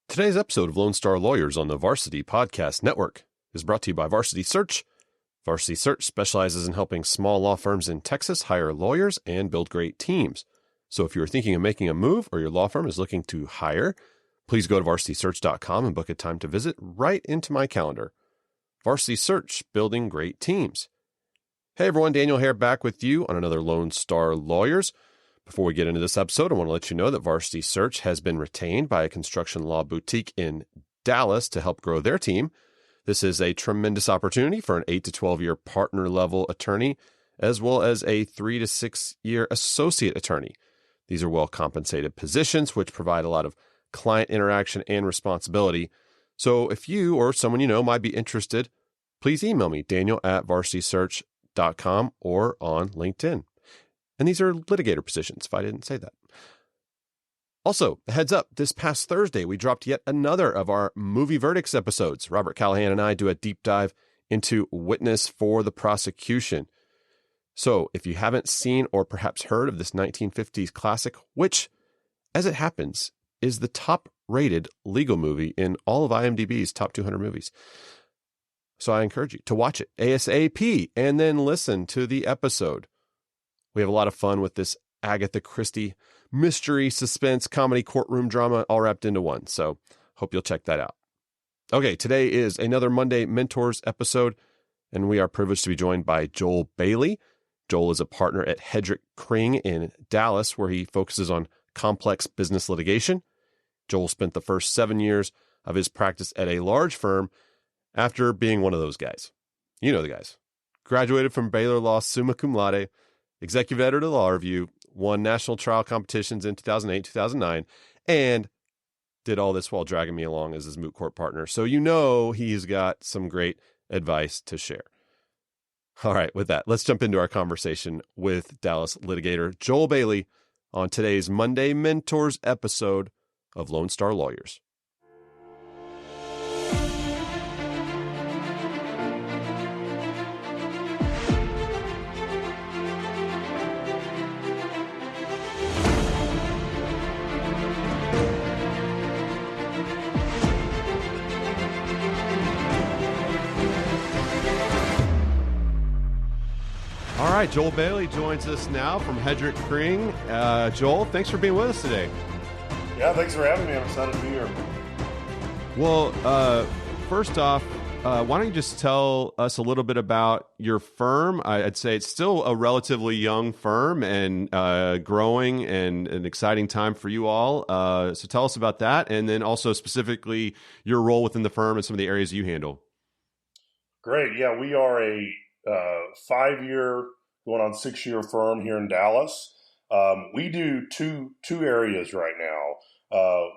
Today's episode of Lone Star Lawyers on the Varsity Podcast Network is brought to you by Varsity Search. Varsity Search specializes in helping small law firms in Texas hire lawyers and build great teams. So if you're thinking of making a move or your law firm is looking to hire, please go to varsitysearch.com and book a time to visit right into my calendar. Varsity Search, building great teams. Hey everyone, Daniel here back with you on another Lone Star Lawyers. Before we get into this episode, I want to let you know that Varsity Search has been retained by a construction law boutique in Dallas to help grow their team. This is a tremendous opportunity for an 8 to 12-year partner-level attorney, as well as a 3 to 6-year associate attorney. These are well-compensated positions, which provide a lot of client interaction and responsibility. So if you or someone you know might be interested, please email me, daniel@varsitysearch.com or on LinkedIn. And these are litigator positions, if I didn't say that. Also, a heads up, this past Thursday, we dropped yet another of our movie verdicts episodes. Robert Callahan and I do a deep dive into witness for the prosecution. So if you haven't seen or perhaps heard of this 1950s classic, which, as it happens, is the top-rated legal movie in all of IMDb's top 200 movies. So I encourage you to watch it ASAP and then listen to the episode. We have a lot of fun with this Agatha Christie mystery, suspense, comedy, courtroom drama all wrapped into one. So hope you'll check that out. Okay, today is another Monday Mentors episode, and we are privileged to be joined by Joel Bailey. Joel is a partner at Hedrick Kring in Dallas, where he focuses on complex business litigation. Joel spent the first 7 years of his practice at a large firm after being one of those guys. You know the guys. Graduated from Baylor Law summa cum laude, executive editor of the Law Review, won national trial competitions in 2008, 2009, and did all this while dragging me along as his moot court partner. So you know he's got some great advice to share. All right, with that, let's jump into our conversation with Dallas litigator Joel Bailey on today's Monday Mentors episode of Lone Star Lawyers. All right, Joel Bailey joins us now from Hedrick Kring. Joel, thanks for being with us today. Yeah, thanks for having me. I'm excited to be here. Well, first off, why don't you just tell us a little bit about your firm? I'd say it's still a relatively young firm and growing and an exciting time for you all. So tell us about that, and then also specifically your role within the firm and some of the areas you handle. Great. Yeah, we are a 5-year, going on 6-year firm here in Dallas. We do two areas right now.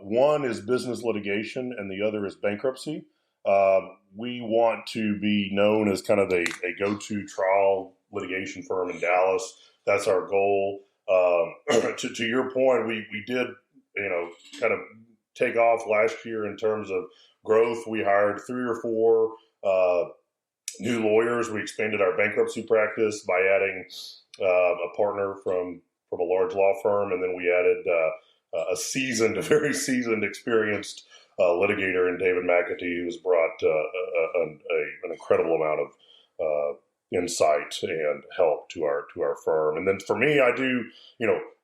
One is business litigation, and the other is bankruptcy. We want to be known as kind of a go-to trial litigation firm in Dallas. That's our goal. To your point, we did, kind of take off last year in terms of growth. We hired 3 or 4 new lawyers. We expanded our bankruptcy practice by adding a partner from a large law firm, and then we added a very seasoned, experienced litigator in David McAtee, who's brought an incredible amount of insight and help to our firm. And then for me, I do,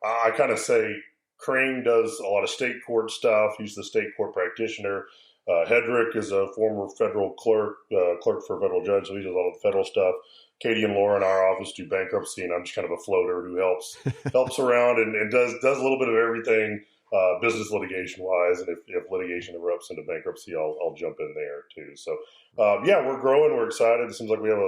I kind of say Kring does a lot of state court stuff. He's the state court practitioner. Hedrick is a former federal clerk for a federal judge, so he does a lot of the federal stuff. Katie and Laura in our office do bankruptcy, and I'm just kind of a floater who helps around and does a little bit of everything business litigation wise. And if litigation erupts into bankruptcy, I'll jump in there too. So we're growing, we're excited. It seems like we had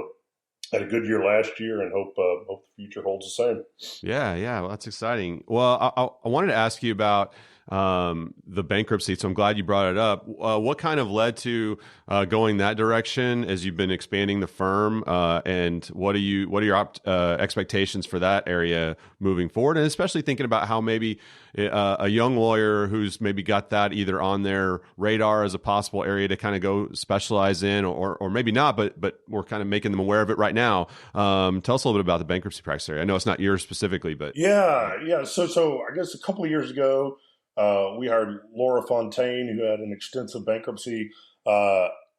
a good year last year, and hope the future holds the same. Yeah, well, that's exciting. Well, I wanted to ask you about the bankruptcy, so I'm glad you brought it up. What kind of led to going that direction as you've been expanding the firm, and what are your expectations for that area moving forward, and especially thinking about how maybe a young lawyer who's maybe got that either on their radar as a possible area to kind of go specialize in, or maybe not, but we're kind of making them aware of it right now. Tell us a little bit about the bankruptcy practice area. I know it's not yours specifically, but yeah. So I guess a couple of years ago, We hired Laura Fontaine, who had an extensive bankruptcy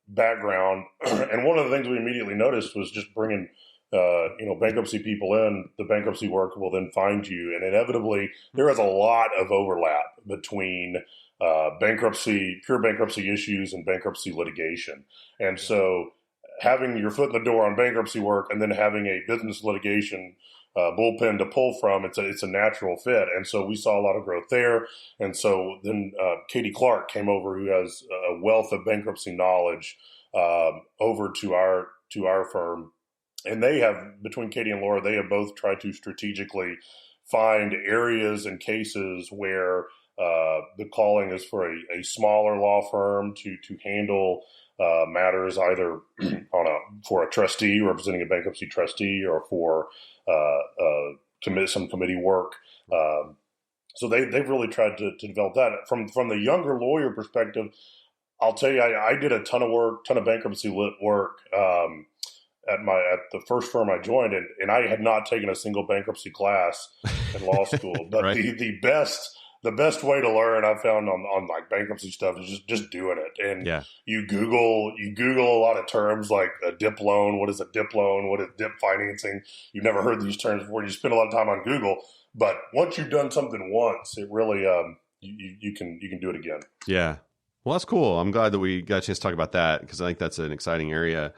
background. And one of the things we immediately noticed was just bringing bankruptcy people in. The bankruptcy work will then find you, and inevitably there is a lot of overlap between pure bankruptcy issues and bankruptcy litigation. And so having your foot in the door on bankruptcy work and then having a business litigation bullpen to pull from, it's a natural fit. And so we saw a lot of growth there. And so then Katie Clark came over, who has a wealth of bankruptcy knowledge, over to our firm. And they have, between Katie and Laura, they have both tried to strategically find areas and cases where the calling is for a smaller law firm to handle matters either for a trustee representing a bankruptcy trustee, or for some committee work. So they've really tried to develop that. From the younger lawyer perspective, I'll tell you, I did a ton of bankruptcy lit work at the first firm I joined, and I had not taken a single bankruptcy class in law school. But right. the best way to learn, I found on like bankruptcy stuff, is just doing it. And you Google a lot of terms like a DIP loan. What is a DIP loan? What is DIP financing? You've never heard these terms before. You spend a lot of time on Google, but once you've done something once, it really you can do it again. Yeah. Well, that's cool. I'm glad that we got a chance to talk about that, because I think that's an exciting area.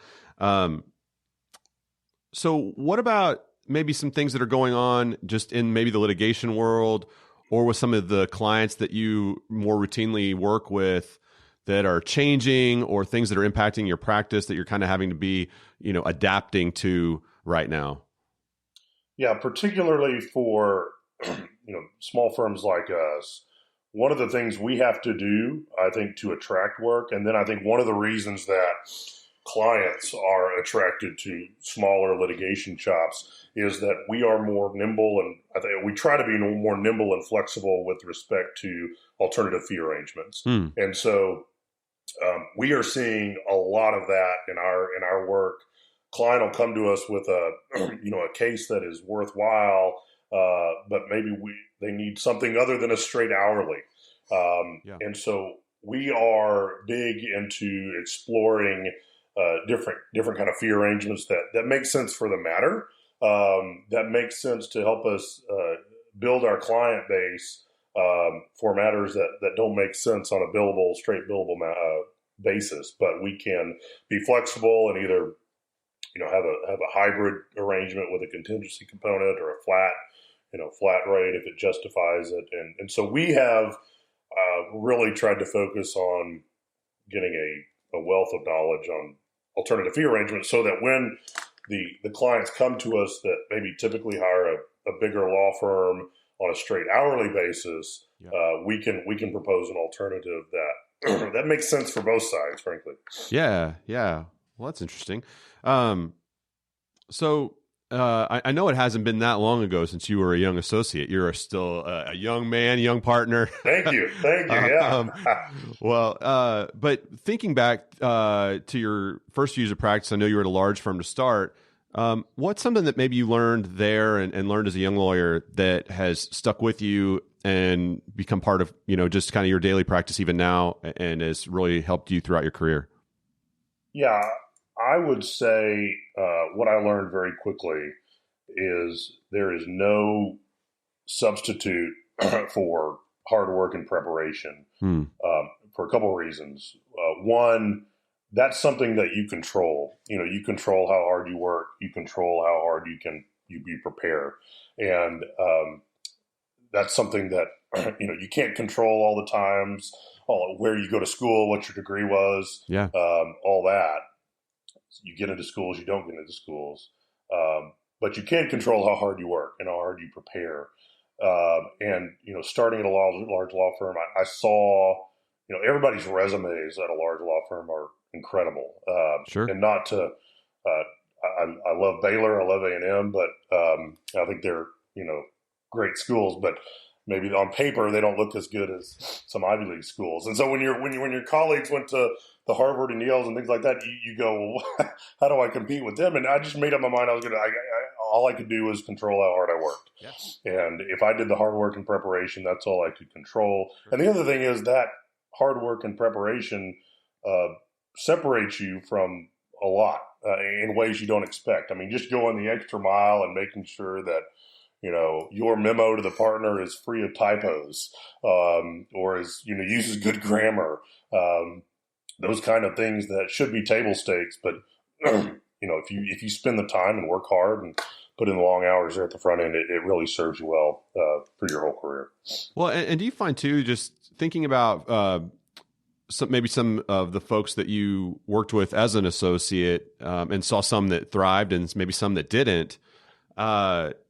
So what about maybe some things that are going on just in maybe the litigation world, or with some of the clients that you more routinely work with that are changing, or things that are impacting your practice that you're kind of having to be, adapting to right now? Yeah, particularly for, small firms like us, one of the things we have to do, I think, to attract work, and then I think one of the reasons that clients are attracted to smaller litigation shops is that we are more nimble, and I think we try to be more nimble and flexible with respect to alternative fee arrangements. And so we are seeing a lot of that in our work. Client will come to us with a case that is worthwhile, but maybe they need something other than a straight hourly. And so we are big into exploring different kind of fee arrangements that make sense for the matter, that makes sense to help us build our client base for matters that don't make sense on a straight billable basis. But we can be flexible and either have a hybrid arrangement with a contingency component, or a flat rate if it justifies it. And so we have really tried to focus on getting a wealth of knowledge on alternative fee arrangements, so that when the clients come to us that maybe typically hire a bigger law firm on a straight hourly basis, we can propose an alternative that makes sense for both sides, frankly. Yeah. Well, that's interesting. So I know it hasn't been that long ago since you were a young associate. You're still a young man, young partner. Thank you. Yeah. But thinking back to your first years of practice, I know you were at a large firm to start. What's something that maybe you learned there and learned as a young lawyer that has stuck with you and become part of, just kind of your daily practice even now, and has really helped you throughout your career? Yeah, I would say what I learned very quickly is there is no substitute for hard work and preparation for a couple of reasons. One, that's something that you control. You control how hard you work. You control how hard you prepare. And that's something that, you can't control all the times, where you go to school, what your degree was, all that. You get into schools, you don't get into schools. But you can control how hard you work and how hard you prepare. And starting at a large law firm, I saw, everybody's resumes at a large law firm are incredible. Sure. And not to, I love Baylor, I love A&M, but I think they're, great schools, but maybe on paper they don't look as good as some Ivy League schools. And so when your colleagues went to the Harvard and Yales and things like that, you go, well, how do I compete with them? And I just made up my mind I was going to all I could do was control how hard I worked. Yeah. And if I did the hard work and preparation, that's all I could control. Sure. And the other thing is that hard work and preparation separates you from a lot in ways you don't expect. I mean, just going the extra mile and making sure that, you know, your memo to the partner is free of typos, or is, you know, uses good grammar. Those kind of things that should be table stakes, but you know, if you spend the time and work hard and put in the long hours there at the front end, it really serves you well for your whole career. Well, and do you find too, just thinking about maybe some of the folks that you worked with as an associate and saw some that thrived and maybe some that didn't,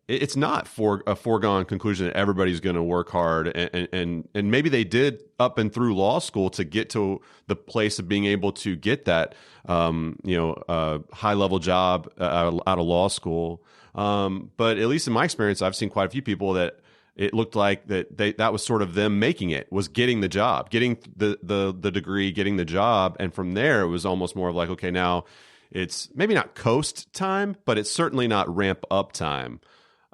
it's not a foregone conclusion that everybody's going to work hard, and maybe they did up and through law school to get to the place of being able to get that high level job out of law school. But at least in my experience, I've seen quite a few people that it looked like that was sort of them making it, was getting the job, getting the degree, getting the job, and from there it was almost more of like, okay, now it's maybe not coast time, but it's certainly not ramp up time.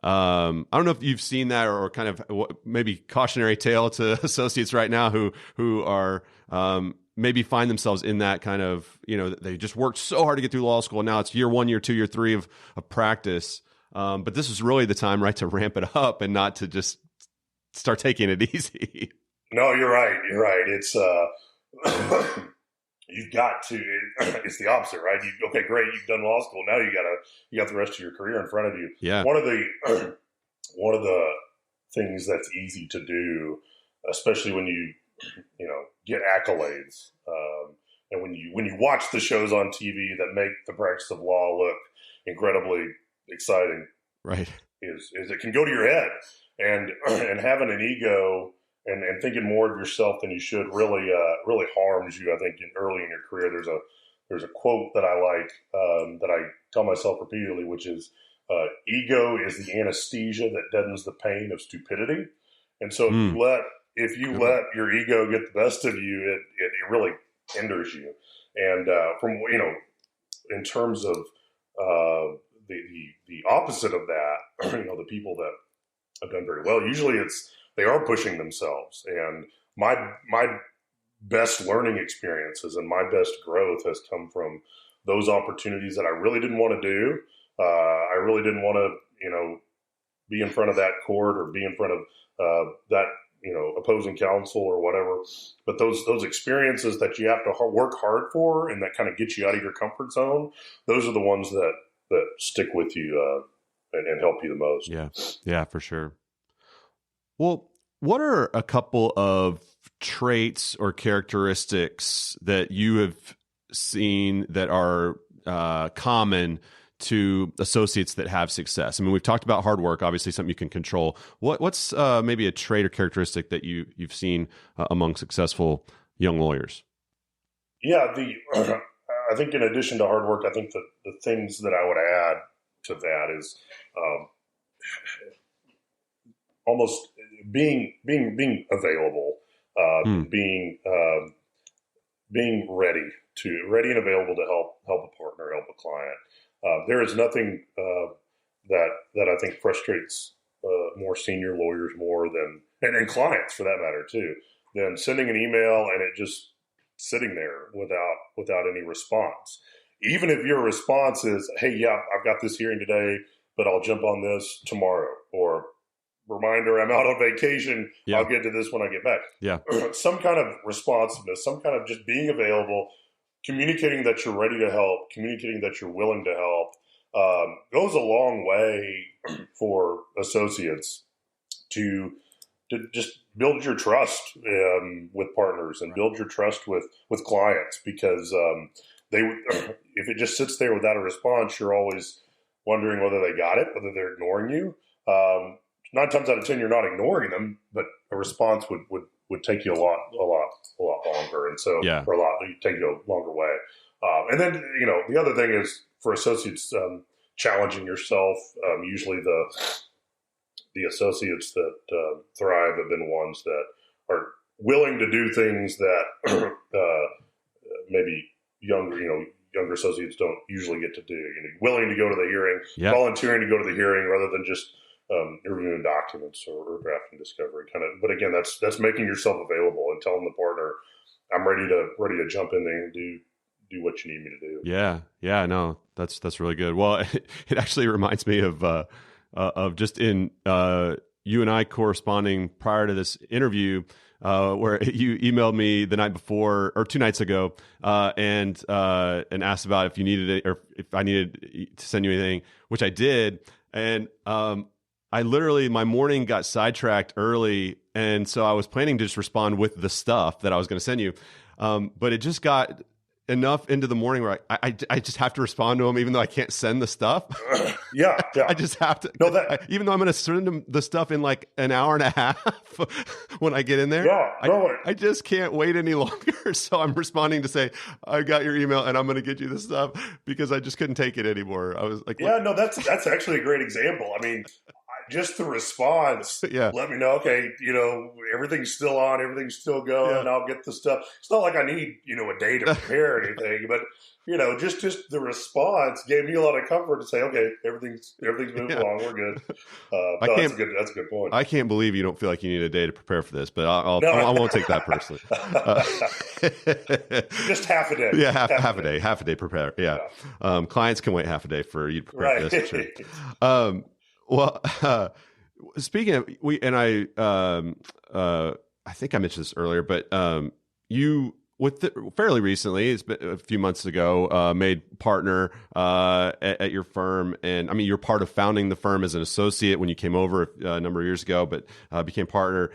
I don't know if you've seen that, or kind of maybe cautionary tale to associates right now who are maybe find themselves in that kind of, you know, they just worked so hard to get through law school. Now it's year 1, year 2, year 3 of practice. But this is really the time, right, to ramp it up and not to just start taking it easy. No, you're right. You're right. It's you've got to. It's the opposite, right? Okay, great. You've done law school. Now you got the rest of your career in front of you. Yeah. One of the things that's easy to do, especially when you get accolades, and when you watch the shows on TV that make the practice of law look incredibly exciting, right? Is it can go to your head, and having an ego and thinking more of yourself than you should really harms you. I think early in your career, there's a quote that I like that I tell myself repeatedly, which is ego is the anesthesia that deadens the pain of stupidity. And so if you let your ego get the best of you, it really hinders you. And from in terms of the opposite of that, the people that have done very well, usually they are pushing themselves. And my best learning experiences and my best growth has come from those opportunities that I really didn't want to do. I really didn't want to, be in front of that court or be in front of that, opposing counsel or whatever. But those experiences that you have to work hard for and that kind of get you out of your comfort zone, those are the ones that stick with you and help you the most. Yeah, for sure. Well, what are a couple of traits or characteristics that you have seen that are common to associates that have success? I mean, we've talked about hard work, obviously something you can control. What's maybe a trait or characteristic that you've seen among successful young lawyers? Yeah, I think in addition to hard work, I think the things that I would add to that is almost being available, being ready and available to help a partner, help a client. There is nothing that I think frustrates more senior lawyers more than and clients for that matter too, than sending an email and it just sitting there without any response. Even if your response is, "Hey, yeah, I've got this hearing today, but I'll jump on this tomorrow," or "Reminder, I'm out on vacation. Yeah. I'll get to this when I get back." Yeah. Some kind of responsiveness, some kind of just being available, communicating that you're ready to help, communicating that you're willing to help, goes a long way for associates to just build your trust with partners and build your trust with clients, because if it just sits there without a response, you're always wondering whether they got it, whether they're ignoring you. 9 times out of 10, you're not ignoring them, but a response would take you a lot longer, and so or take you a longer way. And then the other thing is for associates, challenging yourself. Usually the associates that thrive have been ones that are willing to do things that maybe younger younger associates don't usually get to do. Willing to go to the hearing, Yeah. volunteering to go to the hearing rather than just reviewing documents or drafting discovery. But again, that's making yourself available and telling the partner, I'm ready to jump in there and do what you need me to do. Yeah, no, that's really good. Well, it actually reminds me of just in you and I corresponding prior to this interview, where you emailed me the night before or 2 nights ago, and asked about if you needed it or if I needed to send you anything, which I did, and I literally my morning got sidetracked early, and so I was planning to just respond with the stuff that I was going to send you, but it just got enough into the morning where I just have to respond to him, even though I can't send the stuff. Yeah. I just have to. No, even though I'm going to send him the stuff in like an hour and a half when I get in there. Yeah, I just can't wait any longer. So I'm responding to say, I got your email and I'm going to get you the stuff because I just couldn't take it anymore. I was like, yeah, no, that's actually a great example. I mean, just the response, yeah. Let me know, okay, everything's still on, everything's still going, Yeah. I'll get the stuff. It's not like I need, a day to prepare anything, but, just the response gave me a lot of comfort to say, okay, everything's moving along, we're good. That's a good point. I can't believe you don't feel like you need a day to prepare for this, but I won't take that personally. Just half a day. Yeah, half a day prepare. Yeah. Clients can wait half a day for you to prepare for this. Sure. Well, speaking of I think I mentioned this earlier, but you fairly recently, it's been a few months ago, made partner at your firm, and I mean you're part of founding the firm as an associate when you came over a number of years ago, but became partner.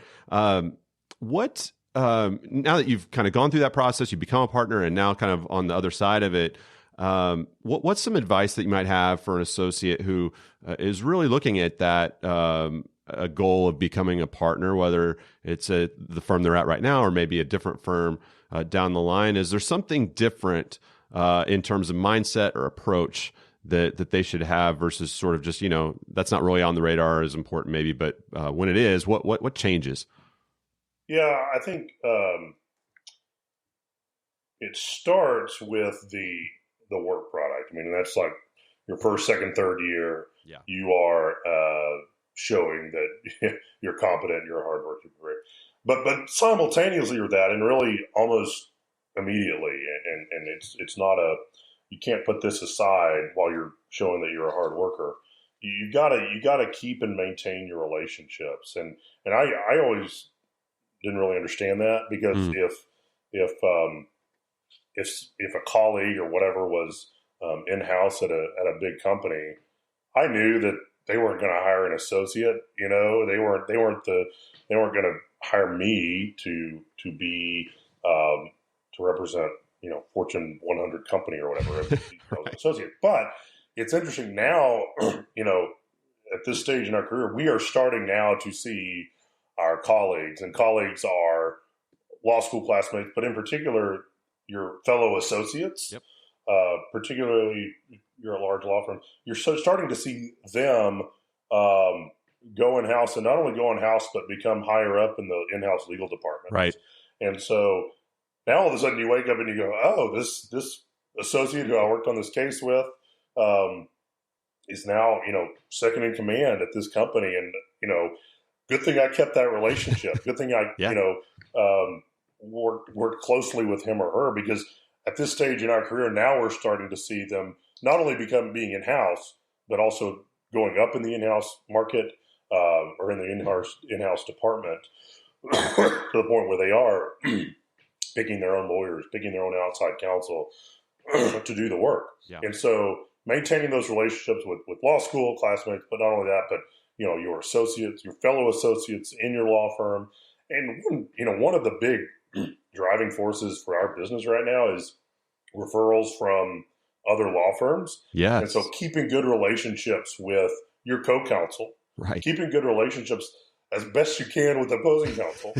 What now that you've kind of gone through that process, you've become a partner, and now kind of on the other side of it. What's some advice that you might have for an associate who is really looking at that a goal of becoming a partner, whether it's the firm they're at right now or maybe a different firm down the line? Is there something different in terms of mindset or approach that they should have versus sort of just, that's not really on the radar as important maybe, but when it is, what changes? Yeah, I think it starts with the work product. I mean, that's like your first, second, third year. Yeah. You are showing that you're competent, you're a hard worker, great. But simultaneously with that, and really almost immediately, and it's not you can't put this aside while you're showing that you're a hard worker. You gotta keep and maintain your relationships, and I always didn't really understand that because if a colleague or whatever was in-house at a big company, I knew that they weren't going to hire an associate. They weren't going to hire me to be to represent Fortune 100 company or whatever as an associate. But it's interesting now. At this stage in our career, we are starting now to see our colleagues, and colleagues are law school classmates, but in particular your fellow associates. Yep. Particularly you're a large law firm, you're starting to see them go in-house, and not only go in-house, but become higher up in the in-house legal department. Right. And so now all of a sudden you wake up and you go, oh, this associate who I worked on this case with is now, second in command at this company. And, good thing I kept that relationship. Good thing I, worked closely with him or her, because at this stage in our career, now we're starting to see them not only being in-house, but also going up in the in-house market or in the in-house department to the point where they are picking their own lawyers, picking their own outside counsel to do the work. Yeah. And so maintaining those relationships with law school classmates, but not only that, but your associates, your fellow associates in your law firm. And one of the big driving forces for our business right now is referrals from other law firms. Yes. And so keeping good relationships with your co-counsel, right. Keeping good relationships as best you can with opposing counsel.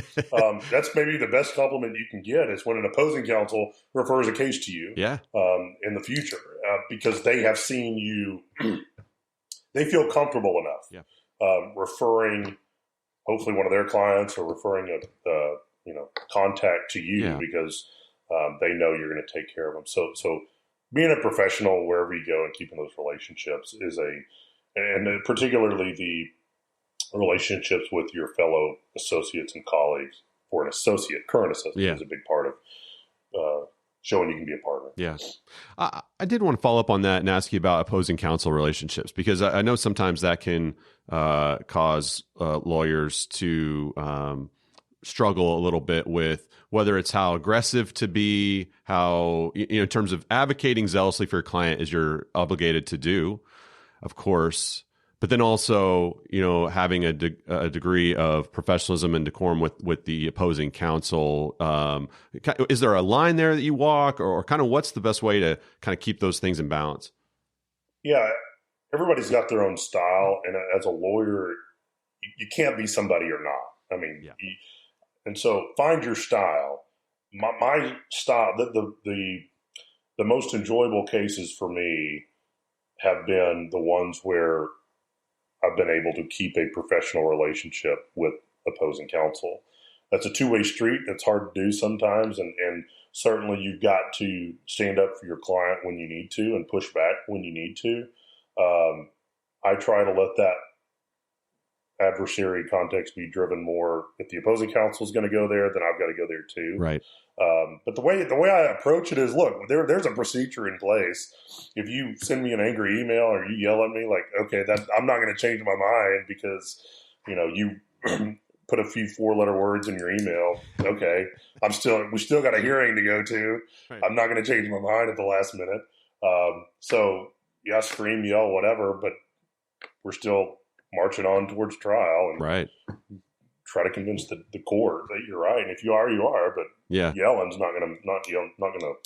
That's maybe the best compliment you can get is when an opposing counsel refers a case to you in the future because they have seen you, they feel comfortable enough referring hopefully one of their clients or referring a contact to you because they know you're going to take care of them. So being a professional wherever you go and keeping those relationships and particularly the relationships with your fellow associates and colleagues for current associate is a big part of showing you can be a partner. Yeah. I did want to follow up on that and ask you about opposing counsel relationships, because I know sometimes that can cause lawyers to struggle a little bit with whether it's how aggressive to be, how, in terms of advocating zealously for your client as you're obligated to do, of course, but then also, having a degree of professionalism and decorum with the opposing counsel. Is there a line there that you walk, or kind of what's the best way to kind of keep those things in balance? Yeah, everybody's got their own style, and as a lawyer, you can't be somebody you're not. I mean, and so find your style. My style, the most enjoyable cases for me have been the ones where I've been able to keep a professional relationship with opposing counsel. That's a two-way street. It's hard to do sometimes, and certainly you've got to stand up for your client when you need to and push back when you need to. I try to let that adversary context be driven more. If the opposing counsel is going to go there, then I've got to go there too. Right. But the way I approach it is, look, there's a procedure in place. If you send me an angry email or you yell at me, like, okay, I'm not going to change my mind because, you put a few 4-letter words in your email. Okay, we still got a hearing to go to. Right. I'm not going to change my mind at the last minute. So yeah, scream, yell, whatever, but we're still marching on towards trial and right. Try to convince the court that you're right. And if you are, you are, but yelling's not gonna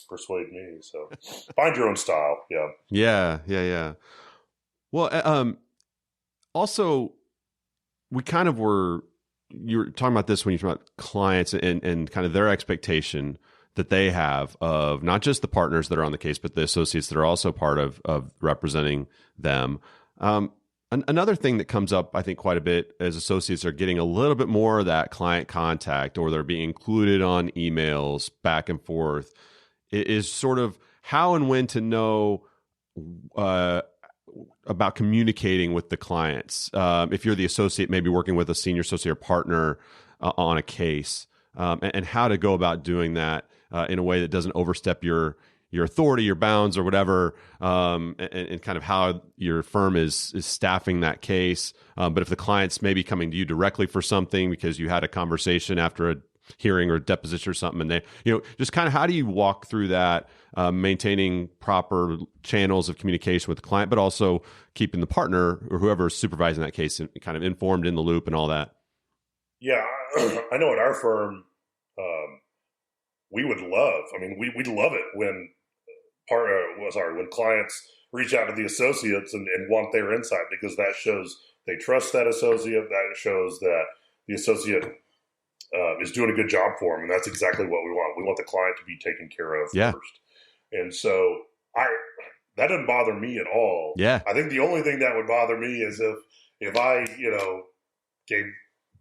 persuade me. So find your own style. Yeah. Well, also we kind of you were talking about this when you talk about clients and kind of their expectation that they have of not just the partners that are on the case, but the associates that are also part of representing them. Another thing that comes up, I think, quite a bit as associates are getting a little bit more of that client contact, or they're being included on emails back and forth, is sort of how and when to know about communicating with the clients. If you're the associate, maybe working with a senior associate or partner on a case, and how to go about doing that in a way that doesn't overstep your authority, your bounds, or whatever, and kind of how your firm is staffing that case. But if the client's maybe coming to you directly for something because you had a conversation after a hearing or a deposition or something, and they, just kind of how do you walk through that, maintaining proper channels of communication with the client, but also keeping the partner or whoever is supervising that case kind of informed, in the loop, and all that? Yeah, I know at our firm, we would love. I mean, we'd love it when when clients reach out to the associates and want their insight, because that shows they trust that associate. That shows that the associate is doing a good job for them, and that's exactly what we want. We want the client to be taken care of first. And so that doesn't bother me at all. Yeah. I think the only thing that would bother me is if I, gave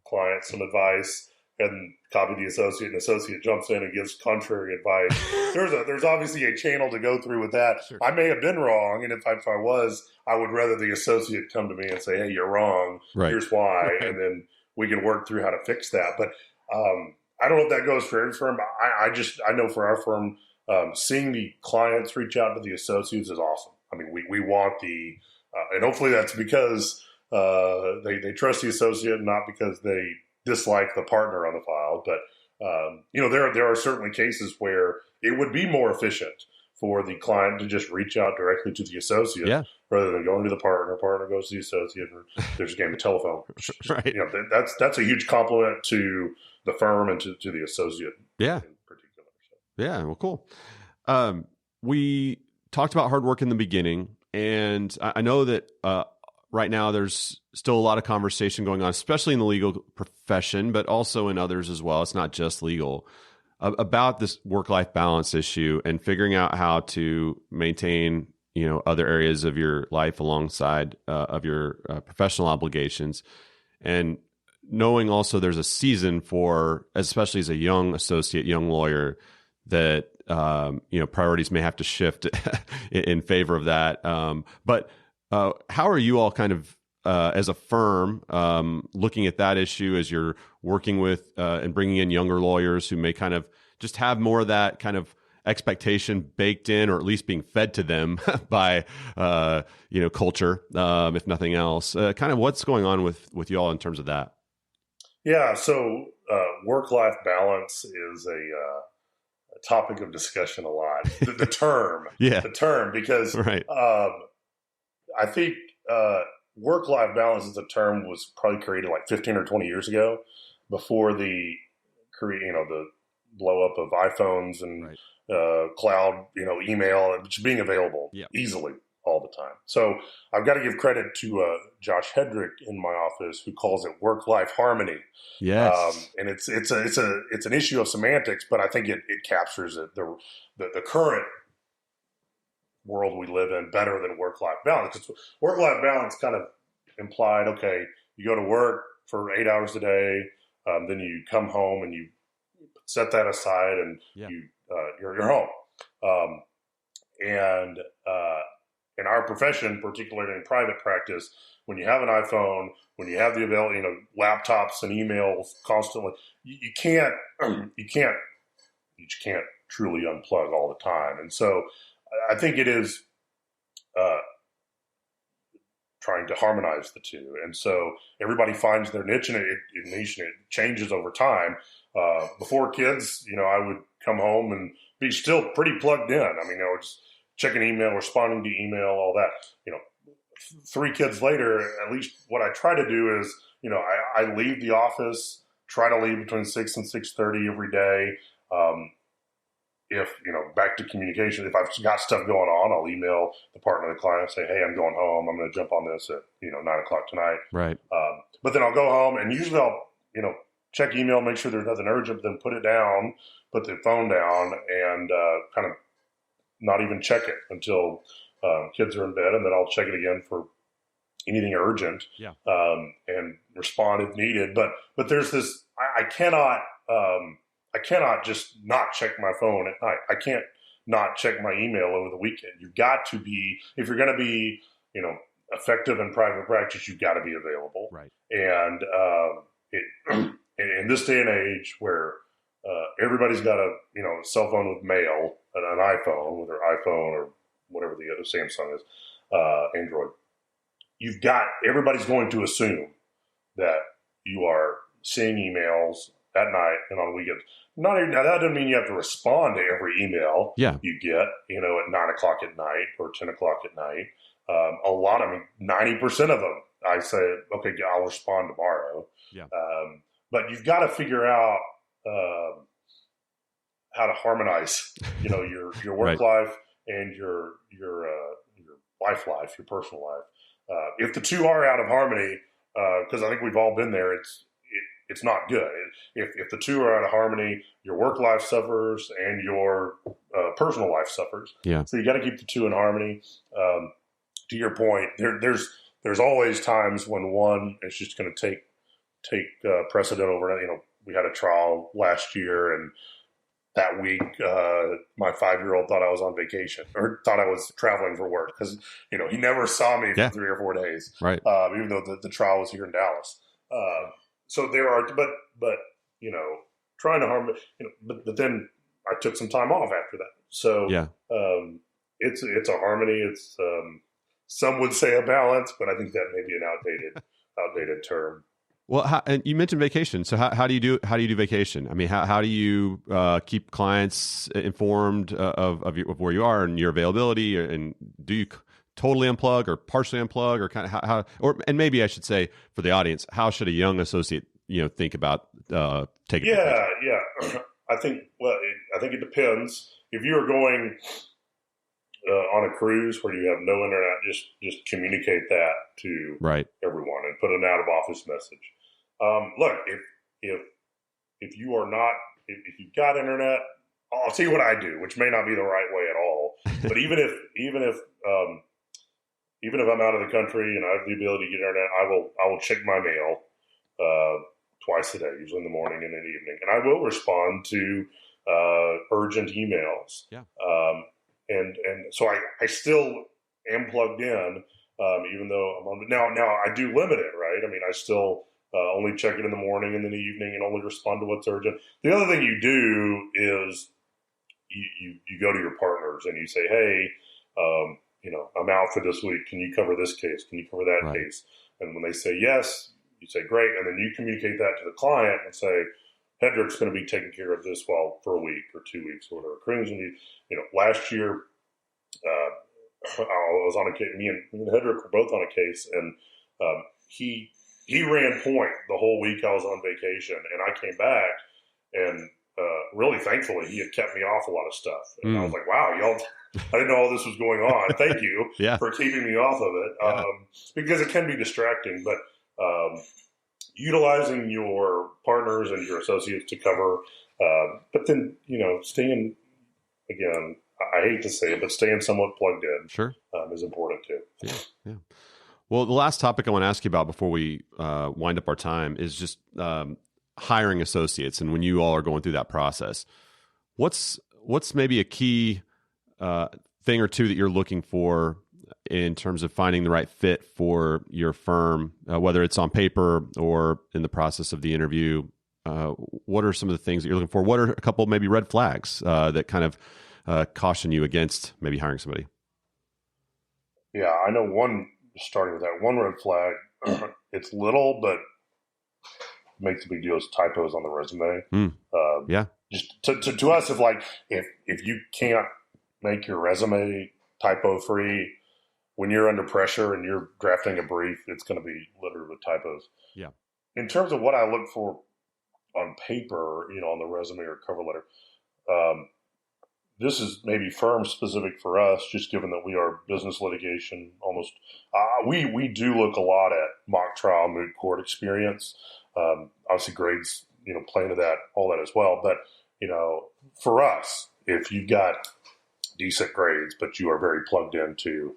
clients some advice and copy the associate, and the associate jumps in and gives contrary advice. There's obviously a channel to go through with that. Sure. I may have been wrong, and if I was, I would rather the associate come to me and say, "Hey, you're wrong. Right. Here's why," and then we can work through how to fix that. But I don't know if that goes for every firm. I know for our firm, seeing the clients reach out to the associates is awesome. I mean, we want and hopefully that's because they trust the associate, not because they dislike the partner on the file. But there are certainly cases where it would be more efficient for the client to just reach out directly to the associate rather than going to the partner. Partner goes to the associate, or there's a game of telephone. Right. That's a huge compliment to the firm and to the associate. Yeah. In particular. So. Yeah. Well, cool. We talked about hard work in the beginning, and I know that right now there's still a lot of conversation going on, especially in the legal profession, but also in others as well. It's not just legal, about this work-life balance issue and figuring out how to maintain, other areas of your life alongside of your professional obligations. And knowing also there's a season for, especially as a young associate, young lawyer, that priorities may have to shift in favor of that. But how are you all kind of as a firm looking at that issue as you're working with and bringing in younger lawyers who may kind of just have more of that kind of expectation baked in, or at least being fed to them by culture, if nothing else? Kind of what's going on with you all in terms of that? Yeah, so work-life balance is a topic of discussion a lot. The term, because right. I think work-life balance as a term was probably created like 15 or 20 years ago, before the blow up of iPhones and cloud, email, and just being available easily all the time. So I've got to give credit to Josh Hedrick in my office, who calls it work-life harmony. Yes, and it's an issue of semantics, but I think it captures the current world we live in better than work-life balance. Because work-life balance kind of implied, okay, you go to work for 8 hours a day, then you come home and you set that aside, and you're home. And in our profession, particularly in private practice, when you have an iPhone, when you have the laptops and emails constantly, you can't truly unplug all the time. And so I think it is trying to harmonize the two. And so everybody finds their niche, and it changes over time. Before kids, I would come home and be still pretty plugged in. I mean, I was checking email, responding to email, all that. 3 kids later, at least what I try to do is, I leave the office, try to leave between 6 and 6:30 every day. If, back to communication, if I've got stuff going on, I'll email the partner of the client and say, hey, I'm going home. I'm going to jump on this at, 9:00 tonight. Right. But then I'll go home, and usually I'll, check email, make sure there's nothing urgent, then put it down, put the phone down, and kind of not even check it until kids are in bed, and then I'll check it again for anything urgent, and respond if needed. But there's this, I cannot just not check my phone at night. I can't not check my email over the weekend. You've got to be, if you're going to be, effective in private practice, you've got to be available. Right. And in this day and age where everybody's got a cell phone with mail, an iPhone, whether iPhone or whatever the other Samsung is, Android, everybody's going to assume that you are seeing emails at night and on weekends. Now that doesn't mean you have to respond to every email you get, at 9:00 at night or 10:00 at night. 90% of them, I say, okay, I'll respond tomorrow. Yeah. But you've got to figure out how to harmonize, your work life and your life, your personal life. If the two are out of harmony, because I think we've all been there, it's not good. If the two are out of harmony, your work life suffers and your personal life suffers. Yeah. So you got to keep the two in harmony. To your point, there's always times when one is just going to take precedent over. We had a trial last year, and that week, my 5-year-old thought I was on vacation, or thought I was traveling for work, because he never saw me for 3 or 4 days, right? Even though the trial was here in Dallas. So there are, but trying to harm, but then I took some time off after that. So it's a harmony. It's some would say a balance, but I think that may be an outdated term. Well, and you mentioned vacation. So how do you do vacation? I mean, how do you keep clients informed of where you are and your availability? And do you totally unplug or partially unplug, or kind of how and maybe I should say for the audience, how should a young associate think about taking vacation? Yeah. I think it depends. If you are going on a cruise where you have no internet, just communicate that to everyone and put an out of office message. Look, if you are not, if you've got internet, I'll tell you what I do, which may not be the right way at all. But even if I'm out of the country and I have the ability to get internet, I will check my mail twice a day, usually in the morning and in the evening, and I will respond to urgent emails. Yeah. And so I still am plugged in, even though I'm on. Now I do limit it, right? I mean, I still only check it in the morning and in the evening, and only respond to what's urgent. The other thing you do is you go to your partners and you say, hey, I'm out for this week. Can you cover this case? Can you cover that case? And when they say yes, you say great, and then you communicate that to the client and say, Hedrick's going to be taking care of this for a week or 2 weeks or whatever. Kring's going to be, last year I was on a case. Me and Hedrick were both on a case, and he ran point the whole week I was on vacation, and I came back, and really thankfully he had kept me off a lot of stuff, and I was like, wow, y'all. I didn't know all this was going on. Thank you for keeping me off of it, because it can be distracting. But utilizing your partners and your associates to cover, but then staying, again, I hate to say it, but staying somewhat plugged in is important too. Yeah. Well, the last topic I want to ask you about before we wind up our time is just hiring associates, and when you all are going through that process, what's maybe a key thing or two that you're looking for in terms of finding the right fit for your firm, whether it's on paper or in the process of the interview? What are some of the things that you're looking for? What are a couple maybe red flags that kind of caution you against maybe hiring somebody? Yeah, I know starting with that, one red flag, it's little, but makes a big deal, is typos on the resume. Just to us, if you can't make your resume typo free, when you're under pressure and you're drafting a brief, it's going to be littered with typos. Yeah. In terms of what I look for on paper, on the resume or cover letter, this is maybe firm specific for us, just given that we are business litigation almost. We do look a lot at mock trial, moot court experience. Obviously grades, play into that, all that as well. But, for us, if you've got decent grades, but you are very plugged into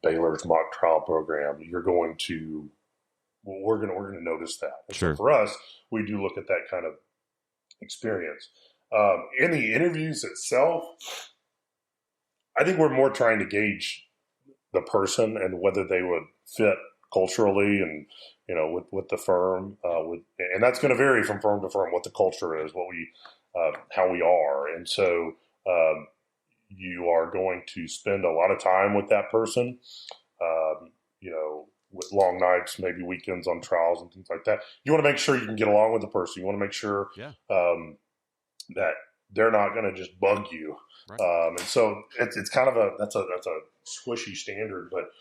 Baylor's mock trial program, we're going to notice that. Sure. So for us, we do look at that kind of experience. In the interviews itself, I think we're more trying to gauge the person and whether they would fit culturally and, with the firm. And that's going to vary from firm to firm, what the culture is, how we are. And so you are going to spend a lot of time with that person, with long nights, maybe weekends on trials and things like that. You want to make sure you can get along with the person. You want to make sure that they're not going to just bug you. Right. And so it's kind of that's a squishy standard, but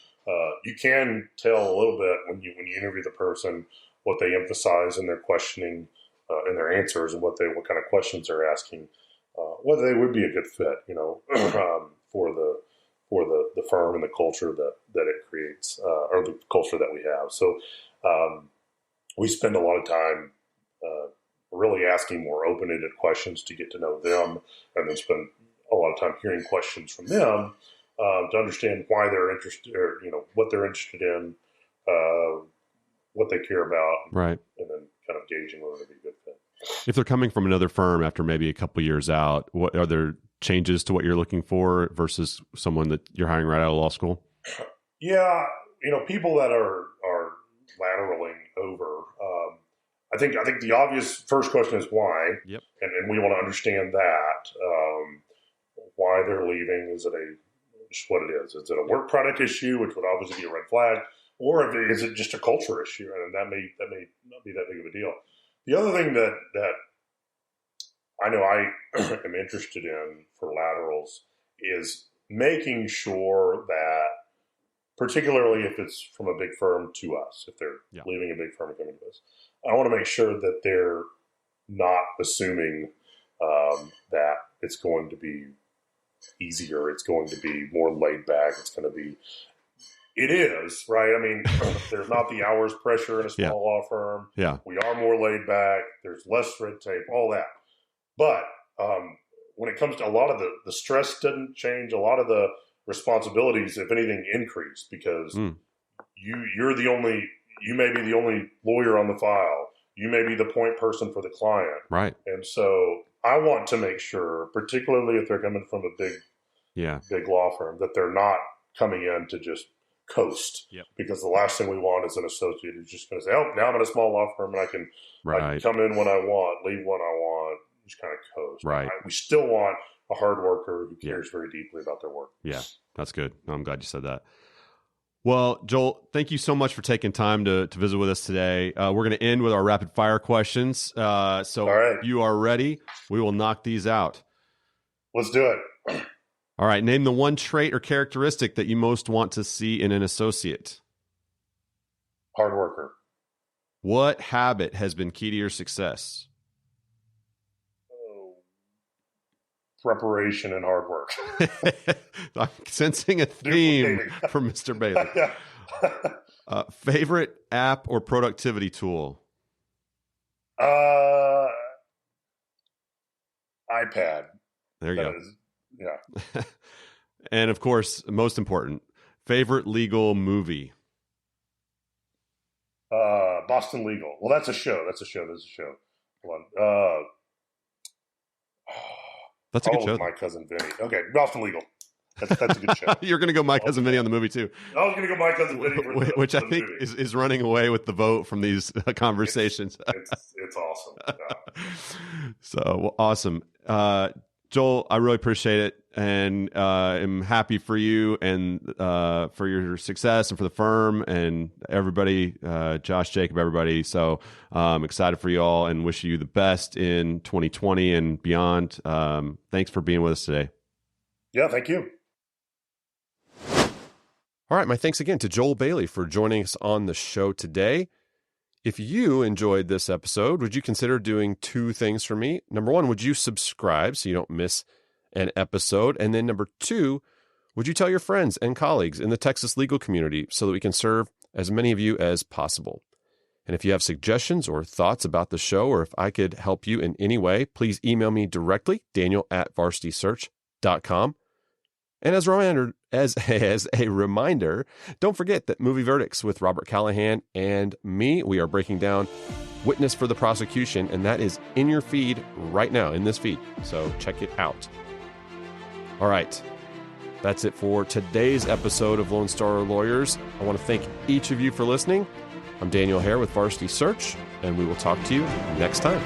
you can tell a little bit when you interview the person what they emphasize in their questioning, in their answers, and what kind of questions they're asking, whether they would be a good fit, for the firm and the culture that it creates, or the culture that we have. So we spend a lot of time really asking more open-ended questions to get to know them, and then spend a lot of time hearing questions from them to understand why they're interested, or what they're interested in, what they care about, right? And then kind of gauging whether they'd be a good fit. If they're coming from another firm after maybe a couple years out, what are there changes to what you're looking for versus someone that you're hiring right out of law school? Yeah, people that are lateraling over. I think the obvious first question is why. Yep. And we want to understand that, why they're leaving. Is it what it is? Is it a work product issue, which would obviously be a red flag, or is it just a culture issue? And that may not be that big of a deal. The other thing that I know I am interested in for laterals is making sure that, particularly if it's from a big firm to us, if they're leaving a big firm and coming to us, I want to make sure that they're not assuming that it's going to be easier, it's going to be more laid back, it is, right? I mean, there's not the hours pressure in a small law firm. Yeah. We are more laid back. There's less red tape, all that. But when it comes to a lot of the stress doesn't change. A lot of the responsibilities, if anything, increase because you may be the only lawyer on the file. You may be the point person for the client. Right. And so I want to make sure, particularly if they're coming from a big law firm, that they're not coming in to just coast. Yep. Because the last thing we want is an associate who's just going to say, "Oh, now I'm in a small law firm and I can come in when I want, leave when I want," just kind of coast. Right. We still want a hard worker who cares very deeply about their work. Yeah, that's good. I'm glad you said that. Well, Joel, thank you so much for taking time to visit with us today. We're going to end with our rapid fire questions. So if you are ready, we will knock these out. Let's do it. All right. Name the one trait or characteristic that you most want to see in an associate. Hard worker. What habit has been key to your success? Preparation and hard work. I'm sensing a theme from Mr. Bailey. Favorite app or productivity tool? iPad. There you go. Yeah. And of course, most important, favorite legal movie? Boston Legal. Well, that's a show. There's a show. Hold on. That's a good show. My Cousin Vinny. Okay, Boston Legal. That's a good show. You're going to go My Cousin Vinny on the movie too. I was going to go My Cousin Vinny, which I think is running away with the vote from these conversations. It's awesome. Yeah. So awesome, Joel. I really appreciate it, and am happy for you and for your success and for the firm and everybody, Josh, Jacob, everybody. So I'm excited for you all and wish you the best in 2020 and beyond. Thanks for being with us today. Yeah, thank you. All right, my thanks again to Joel Bailey for joining us on the show today. If you enjoyed this episode, would you consider doing two things for me? Number one, would you subscribe so you don't miss an episode? And then number two, would you tell your friends and colleagues in the Texas legal community so that we can serve as many of you as possible? And if you have suggestions or thoughts about the show, or if I could help you in any way, please email me directly, daniel@varsitysearch.com. And as a reminder, don't forget that Movie Verdicts with Robert Callahan and me, we are breaking down Witness for the Prosecution, and that is in your feed right now, in this feed. So check it out. All right. That's it for today's episode of Lone Star Lawyers. I want to thank each of you for listening. I'm Daniel Hare with Varsity Search, and we will talk to you next time.